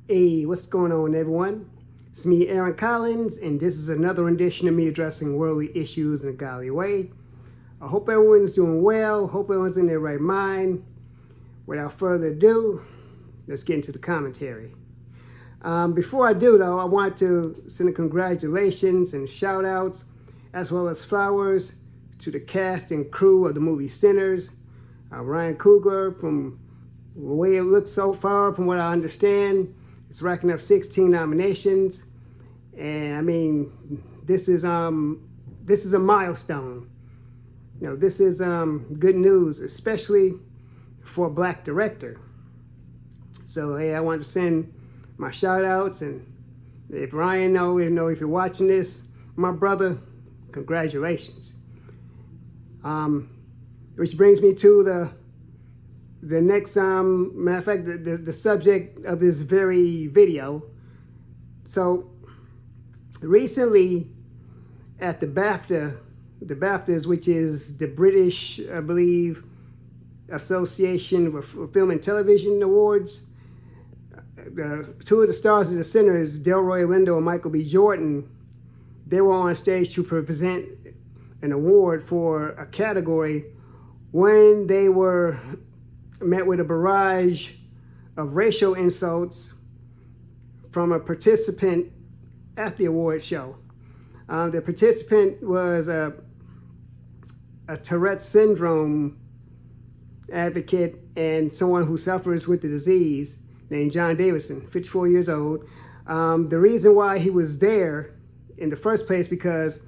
Hey, what's going on, everyone? It's me, Aaron Collins, and this is another edition of me addressing worldly issues in a godly way. I hope everyone's doing well. Hope everyone's in their right mind. Without further ado, let's get into the commentary. Before I do, though, I want to send a congratulations and shout outs, as well as flowers, to the cast and crew of the movie Sinners. Ryan Coogler, from the way it looks so far, from what I understand, it's racking up 16 nominations. And I mean, this is a milestone. You know, this is good news, especially for a black director. So hey, I want to send my shout outs, and if Ryan if you're watching this, my brother, congratulations. Which brings me to the next matter of fact, the subject of this very video. So recently at the BAFTAs, which is the British, I believe, Association of Film and Television Awards, two of the stars of the Sinners, Delroy, Lindo, and Michael B. Jordan, they were on stage to present an award for a category when they were met with a barrage of racial insults from a participant at the award show. The participant was a Tourette syndrome advocate and someone who suffers with the disease named John Davison, 54 years old. The reason why he was there in the first place, because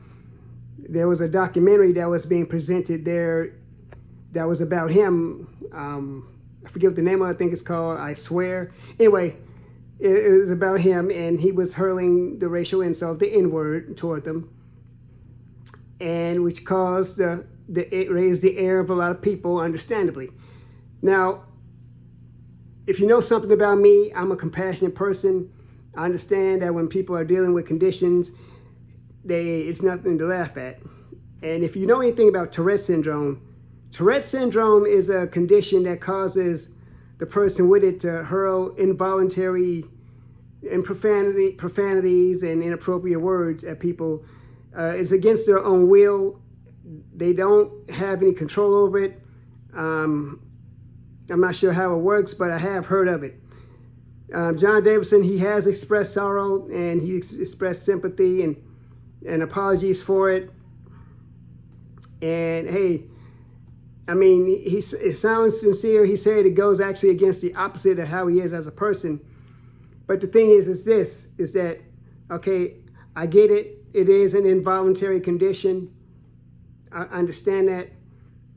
there was a documentary that was being presented there that was about him. I forget what the name of it. I think it's called I Swear. Anyway, it was about him, and he was hurling the racial insult, the N-word, toward them, and which caused it raised the air of a lot of people, understandably. Now, if you know something about me, I'm a compassionate person. I understand that when people are dealing with conditions, it's nothing to laugh at. And if you know anything about Tourette syndrome is a condition that causes the person with it to hurl involuntary and profanities and inappropriate words at people. It's against their own will. They don't have any control over it. I'm not sure how it works, but I have heard of it. John Davison, he has expressed sorrow, and he expressed sympathy and apologies for it. And hey, I mean, it sounds sincere. He said it goes actually against the opposite of how he is as a person. But the thing is that, okay, I get it. It is an involuntary condition. I understand that.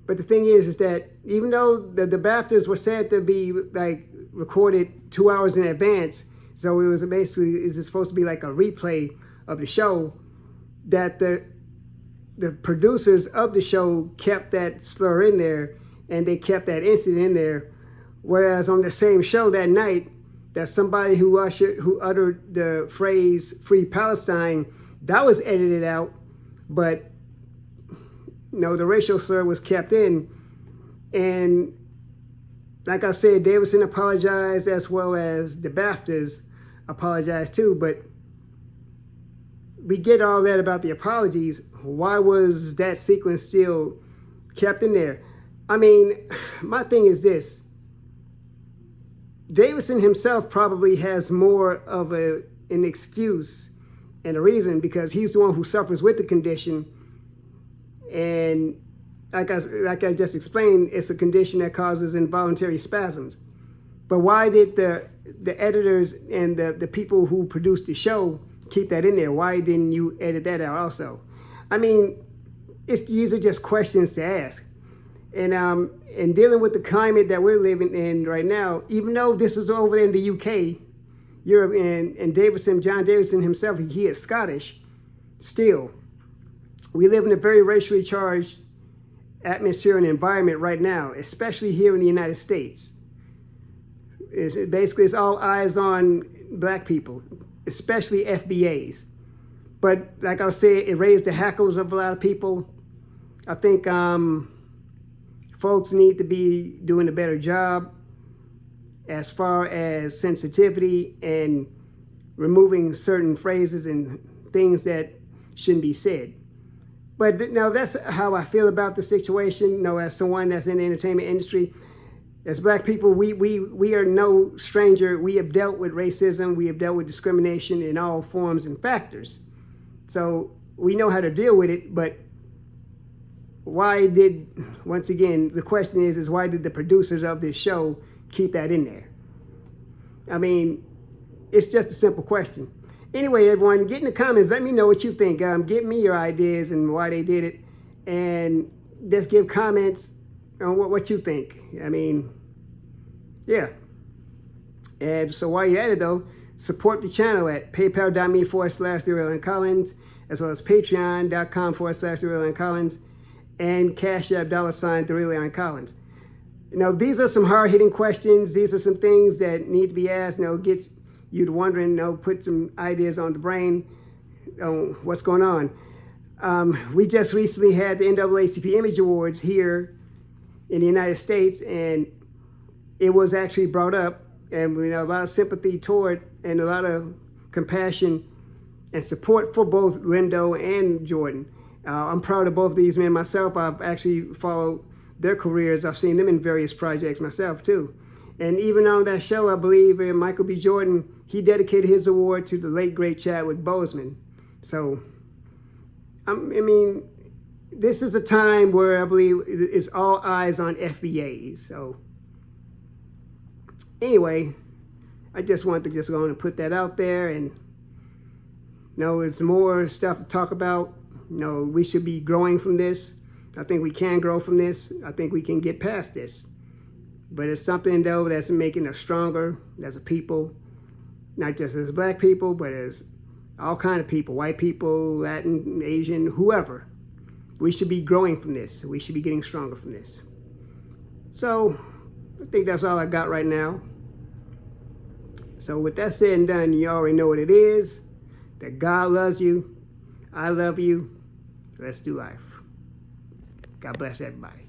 But the thing is that even though the BAFTAs were said to be like recorded 2 hours in advance, so it was basically, it's supposed to be like a replay of the show, that the producers of the show kept that slur in there, and they kept that incident in there. Whereas on the same show that night, that somebody who uttered the phrase "Free Palestine," that was edited out, but no, the racial slur was kept in. And like I said, Davison apologized, as well as the BAFTAs apologized too. But we get all that about the apologies. Why was that sequence still kept in there? I mean, my thing is this. Davison himself probably has more of an excuse and a reason, because he's the one who suffers with the condition. And like I just explained, it's a condition that causes involuntary spasms. But why did the editors and the people who produced the show keep that in there? Why didn't you edit that out also? I mean, these are just questions to ask. And dealing with the climate that we're living in right now, even though this is over in the UK, Europe, and John Davison himself, he is Scottish, still, we live in a very racially charged atmosphere and environment right now, especially here in the United States. It's all eyes on black people, especially FBAs. But like I said, it raised the hackles of a lot of people. I think folks need to be doing a better job as far as sensitivity and removing certain phrases and things that shouldn't be said. But no, that's how I feel about the situation. You know, as someone that's in the entertainment industry, as Black people, we are no stranger. We have dealt with racism. We have dealt with discrimination in all forms and factors. So we know how to deal with it. But why did, once again, the question is why did the producers of this show keep that in there? I mean, it's just a simple question. Anyway, everyone, get in the comments. Let me know what you think. Give me your ideas and why they did it. And just give comments on what you think. I mean, yeah. And so while you're at it, though, support the channel at paypal.me/TheRealAnCollins, as well as patreon.com/TheRealAnCollins, and Cash App $TheRealAnCollins. You know, these are some hard-hitting questions. These are some things that need to be asked. You know, gets you to wondering, you know, put some ideas on the brain on what's going on. We just recently had the NAACP Image Awards here in the United States, and it was actually brought up, and we know a lot of sympathy toward and a lot of compassion and support for both Lindo and Jordan. I'm proud of both of these men myself. I've actually followed their careers. I've seen them in various projects myself too. And even on that show, I believe Michael B. Jordan, he dedicated his award to the late, great Chadwick Boseman. So, I mean, this is a time where I believe it's all eyes on FBAs. So, anyway, I just wanted to just go on and put that out there. And, you know, it's more stuff to talk about. You know, we should be growing from this. I think we can grow from this. I think we can get past this. But it's something, though, that's making us stronger as a people, not just as Black people, but as all kind of people, white people, Latin, Asian, whoever. We should be growing from this. We should be getting stronger from this. So I think that's all I got right now. So with that said and done, you already know what it is, that God loves you. I love you. Let's do life. God bless everybody.